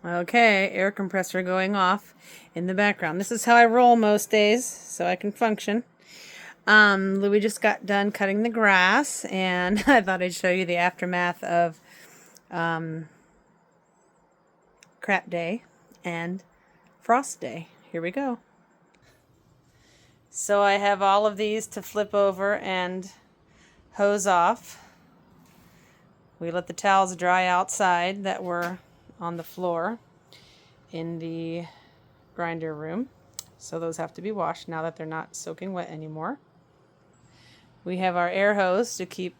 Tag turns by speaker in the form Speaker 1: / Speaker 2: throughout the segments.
Speaker 1: Okay, air compressor going off in the background. This is how I roll most days, so I can function. Louis just got done cutting the grass, and I thought I'd show you the aftermath of crap day and frost day. Here we go. So I have all of these to flip over and hose off. We let the towels dry outside that were on the floor in the grinder room. So those have to be washed now that they're not soaking wet anymore. We have our air hose to keep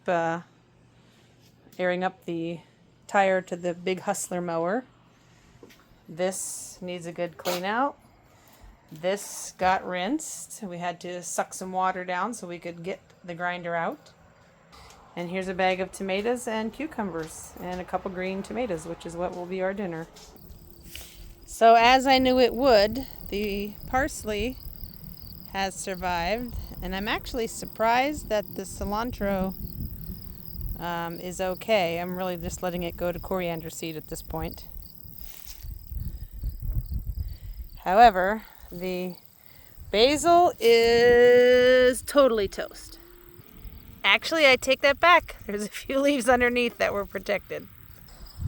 Speaker 1: airing up the tire to the big Hustler mower. This needs a good clean out. This got rinsed. We had to suck some water down so we could get the grinder out. And here's a bag of tomatoes and cucumbers and a couple green tomatoes, which is what will be our dinner. So as I knew it would, the parsley has survived, and I'm actually surprised that the cilantro is okay. I'm really just letting it go to coriander seed at this point. However, the basil is totally toast. Actually, I take that back. There's a few leaves underneath that were protected.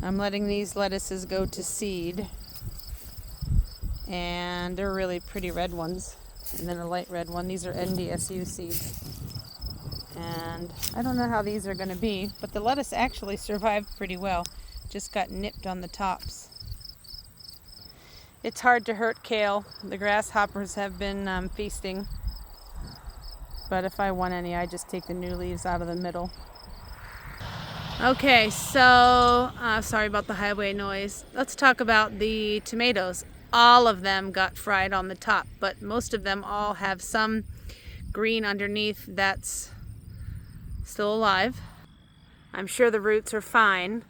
Speaker 1: I'm letting these lettuces go to seed. And they're really pretty red ones. And then a light red one. These are NDSU seeds. And I don't know how these are going to be, but the lettuce actually survived pretty well. Just got nipped on the tops. It's hard to hurt kale. The grasshoppers have been feasting. But if I want any, I just take the new leaves out of the middle. Okay, so sorry about the highway noise. Let's talk about the tomatoes. All of them got fried on the top, but most of them all have some green underneath that's still alive. I'm sure the roots are fine.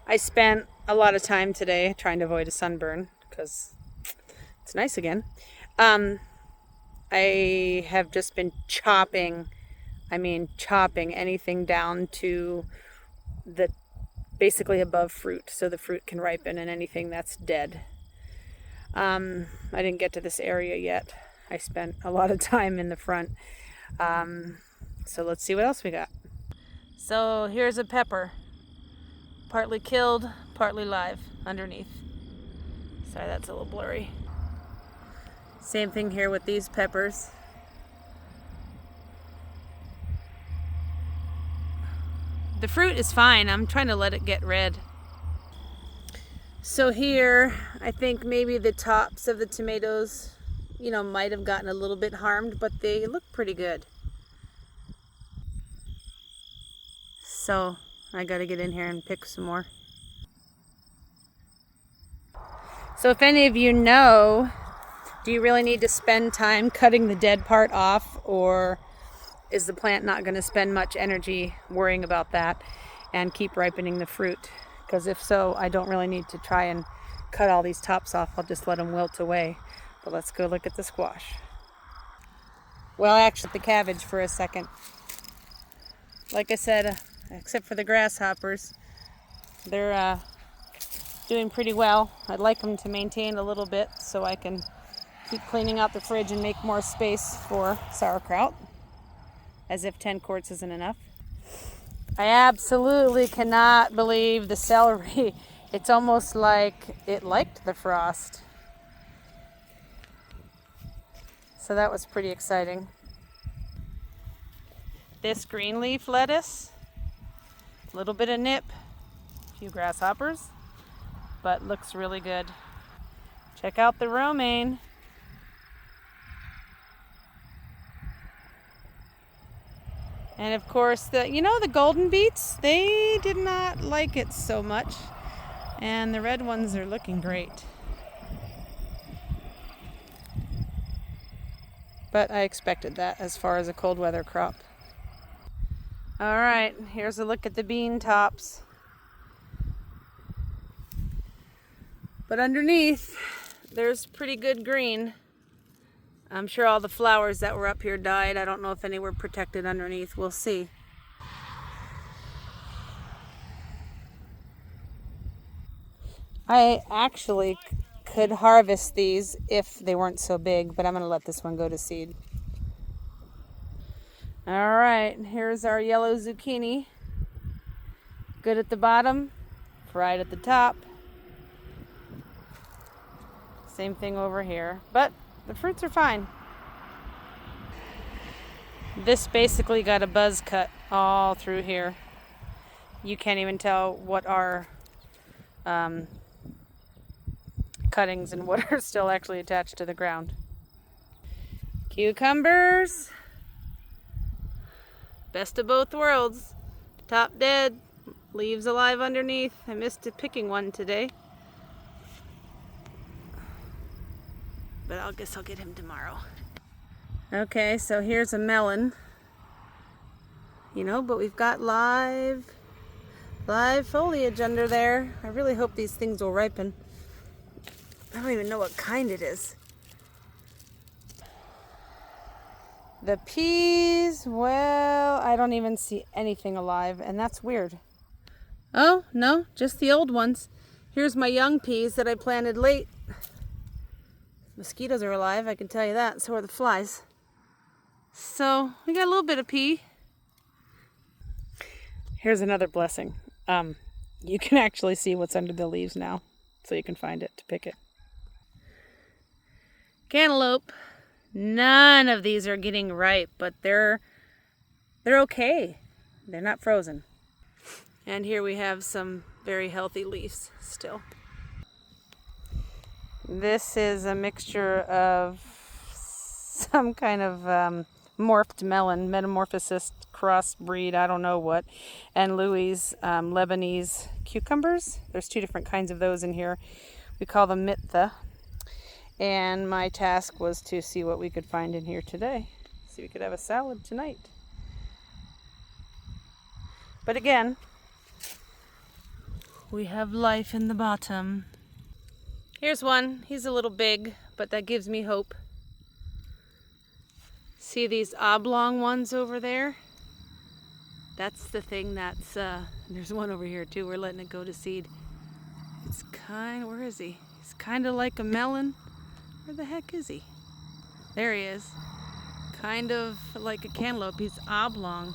Speaker 1: I spent a lot of time today trying to avoid a sunburn because it's nice again. I have just been chopping anything down to the basically above fruit so the fruit can ripen, and anything that's dead. I didn't get to this area yet. I spent a lot of time in the front. So let's see what else we got. So here's a pepper. Partly killed, partly live underneath. Sorry, that's a little blurry. Same thing here with these peppers. The fruit is fine. I'm trying to let it get red. So here, I think maybe the tops of the tomatoes, might have gotten a little bit harmed, but they look pretty good. So I gotta get in here and pick some more. So if any of you know, do you really need to spend time cutting the dead part off, or is the plant not going to spend much energy worrying about that and keep ripening the fruit? Because if so, I don't really need to try and cut all these tops off. I'll just let them wilt away. But let's go look at the squash. Well, actually, the cabbage for a second. Like I said, except for the grasshoppers, they're doing pretty well. I'd like them to maintain a little bit so I can keep cleaning out the fridge and make more space for sauerkraut, as if 10 quarts isn't enough. I absolutely cannot believe the celery. It's almost like it liked the frost. So that was pretty exciting. This green leaf lettuce, a little bit of nip, a few grasshoppers, but looks really good. Check out the romaine. And of course, the golden beets, they did not like it so much. And the red ones are looking great. But I expected that as far as a cold weather crop. All right, here's a look at the bean tops. But underneath, there's pretty good green. I'm sure all the flowers that were up here died. I don't know if any were protected underneath. We'll see. I actually could harvest these if they weren't so big, but I'm going to let this one go to seed. All right, here's our yellow zucchini. Good at the bottom, fried at the top. Same thing over here, but the fruits are fine. This basically got a buzz cut all through here. You can't even tell what are cuttings and what are still actually attached to the ground. Cucumbers. Best of both worlds. Top dead, leaves alive underneath. I missed picking one today, but I guess I'll get him tomorrow. Okay, so here's a melon. You know, but we've got live foliage under there. I really hope these things will ripen. I don't even know what kind it is. The peas, well, I don't even see anything alive, and that's weird. Oh, no, just the old ones. Here's my young peas that I planted late. Mosquitoes are alive, I can tell you that, so are the flies. So, we got a little bit of pea. Here's another blessing. You can actually see what's under the leaves now, so you can find it to pick it. Cantaloupe. None of these are getting ripe, but they're okay. They're not frozen. And here we have some very healthy leaves still. This is a mixture of some kind of morphed melon, metamorphosis crossbreed, I don't know what, and Louis' Lebanese cucumbers. There's two different kinds of those in here. We call them mitha. And my task was to see what we could find in here today. See if we could have a salad tonight. But again, we have life in the bottom. Here's one. He's a little big, but that gives me hope. See these oblong ones over there? That's the thing that's, there's one over here too. We're letting it go to seed. It's where is he? He's kind of like a melon. Where the heck is he? There he is. Kind of like a cantaloupe. He's oblong.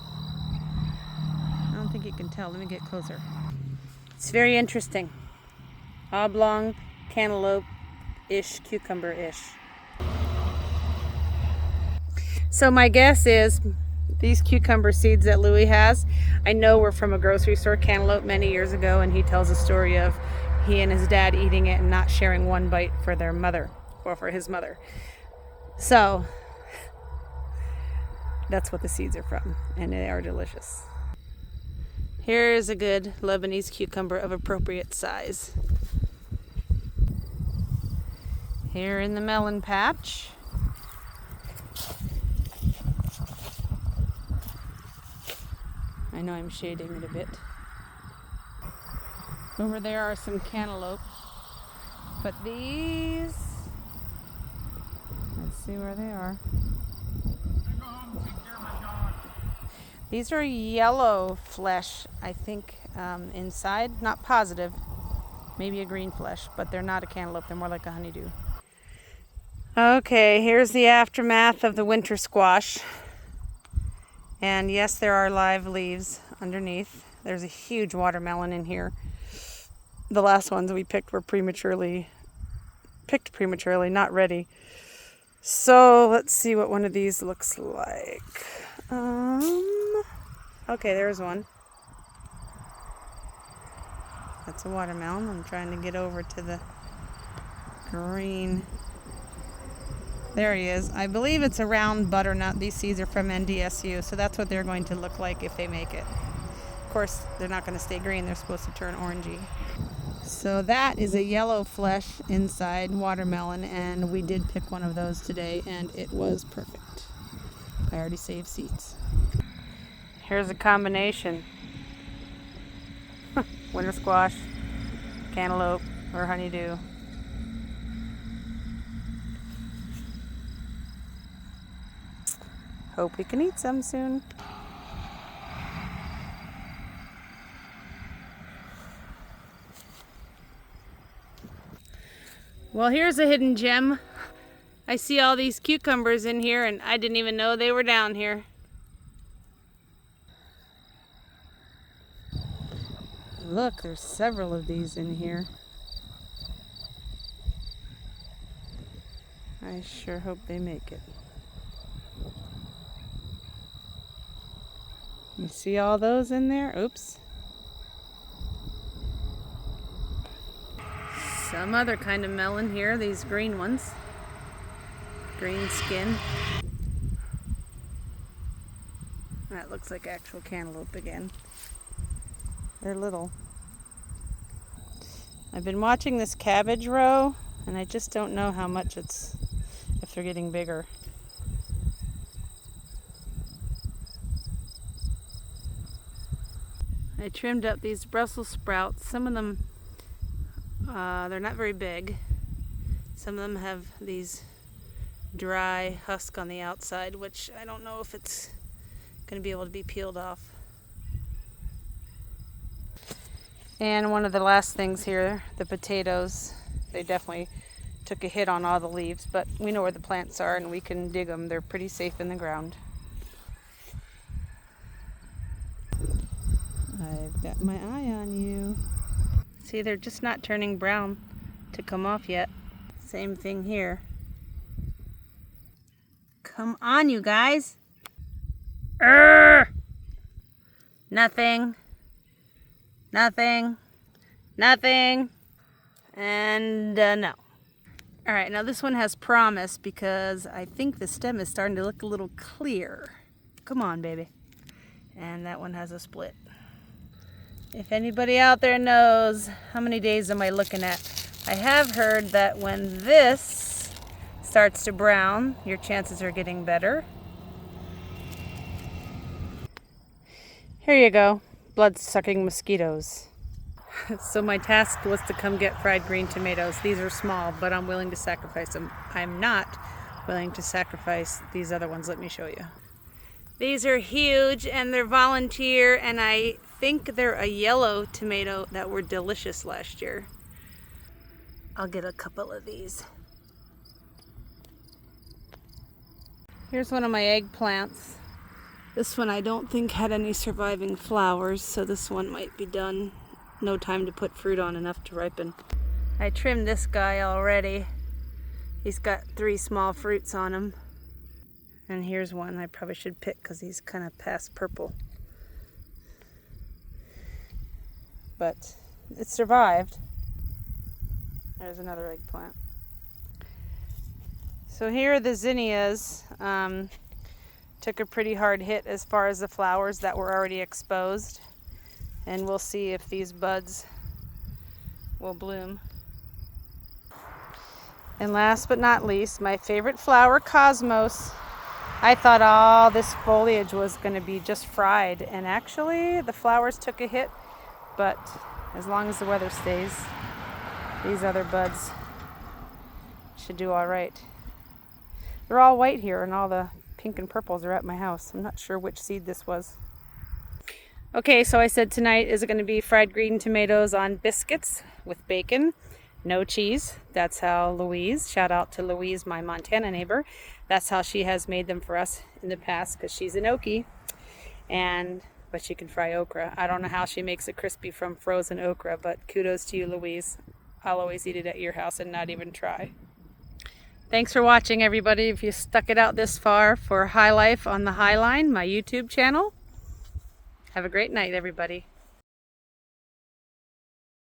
Speaker 1: I don't think you can tell. Let me get closer. It's very interesting. Oblong, cantaloupe-ish, cucumber-ish. So my guess is these cucumber seeds that Louis has, I know were from a grocery store cantaloupe many years ago, and he tells a story of he and his dad eating it and not sharing one bite for their mother. Or for his mother. So that's what the seeds are from, and they are delicious. Here's a good Lebanese cucumber of appropriate size. Here in the melon patch. I know I'm shading it a bit. Over there are some cantaloupe, but these, let's see where they are. These are yellow flesh, I think, inside. Not positive. Maybe a green flesh, but they're not a cantaloupe. They're more like a honeydew. Okay, here's the aftermath of the winter squash. And yes, there are live leaves underneath. There's a huge watermelon in here. The last ones we picked were prematurely, not ready. So let's see what one of these looks like. Okay, there's one. That's a watermelon. I'm trying to get over to the green. There he is. I believe it's a round butternut. These seeds are from NDSU, so that's what they're going to look like if they make it. Of course, they're not going to stay green. They're supposed to turn orangey. So that is a yellow flesh inside watermelon, and we did pick one of those today, and it was perfect. I already saved seeds. Here's a combination. Winter squash, cantaloupe, or honeydew. Hope we can eat some soon. Well, here's a hidden gem. I see all these cucumbers in here and I didn't even know they were down here. Look, there's several of these in here. I sure hope they make it. You see all those in there? Oops. Some other kind of melon here, these green ones. Green skin. That looks like actual cantaloupe again. They're little. I've been watching this cabbage row and I just don't know how much it's, if they're getting bigger. I trimmed up these Brussels sprouts. Some of them, they're not very big. Some of them have these dry husk on the outside, which I don't know if it's going to be able to be peeled off. And one of the last things here, the potatoes, they definitely took a hit on all the leaves, but we know where the plants are and we can dig them. They're pretty safe in the ground. I've got my eye on you. See, they're just not turning brown to come off yet. Same thing here. Come on, you guys. Urgh! Nothing. Nothing. Nothing. And no. All right, now this one has promise because I think the stem is starting to look a little clear. Come on, baby. And that one has a split. If anybody out there knows, how many days am I looking at? I have heard that when this starts to brown, your chances are getting better. Here you go, blood-sucking mosquitoes. So my task was to come get fried green tomatoes. These are small, but I'm willing to sacrifice them. I'm not willing to sacrifice these other ones. Let me show you. These are huge and they're volunteer, and I think they're a yellow tomato that were delicious last year. I'll get a couple of these. Here's one of my eggplants. This one I don't think had any surviving flowers, so this one might be done. No time to put fruit on, enough to ripen. I trimmed this guy already. He's got 3 small fruits on him. And here's one I probably should pick because he's kind of past purple. But it survived. There's another eggplant. So here are the zinnias. Took a pretty hard hit as far as the flowers that were already exposed. And we'll see if these buds will bloom. And last but not least, my favorite flower, Cosmos. I thought all this foliage was going to be just fried, and actually the flowers took a hit, but as long as the weather stays, these other buds should do all right. They're all white here, and all the pink and purples are at my house. I'm not sure which seed this was. Okay, so I said tonight is going to be fried green tomatoes on biscuits with bacon, no cheese. That's how Louise, shout out to Louise, my Montana neighbor, that's how she has made them for us in the past, because she's an Okie, but she can fry okra. I don't know how she makes it crispy from frozen okra, but kudos to you, Louise. I'll always eat it at your house and not even try. Thanks for watching, everybody. If you stuck it out this far for High Life on the High Line, my YouTube channel, have a great night, everybody.